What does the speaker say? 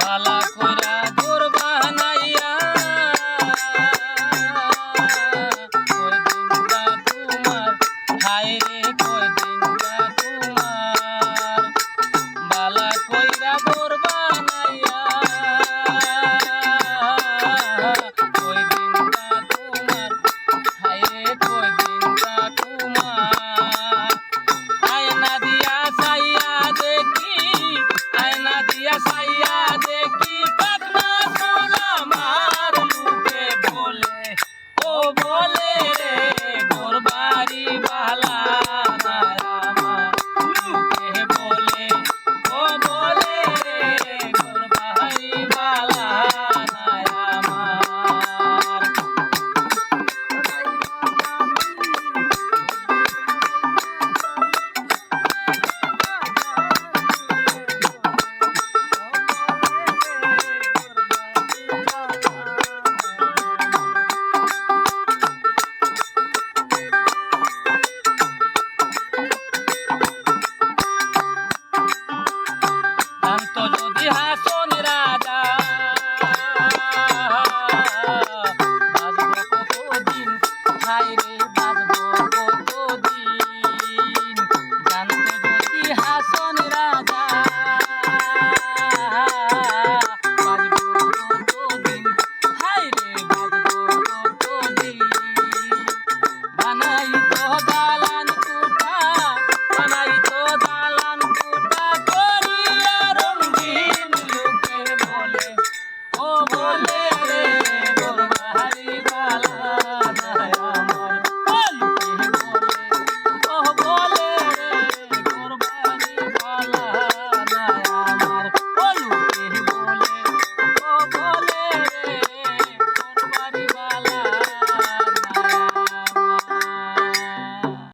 বালা কইরা ঘর বানাইয়া কই দিনটা তোমার হায় রে কই দিনটা তোমার বালা কইরা ঘর বানাইয়া কই দিনটা তোমার হায় রে কই দিনটা তোমার আয়না দিয়া সাইয়া দেখি আয়না দিয়া সাইয়া দেখি পাতলা সোনা মার লুকে বলে ও বলে রে ঘর বাড়ি বালা না আমার লুকে বলে ও বলে রে ঘর বাড়ি বালা না আমার শান্ত যদি হাসন রাত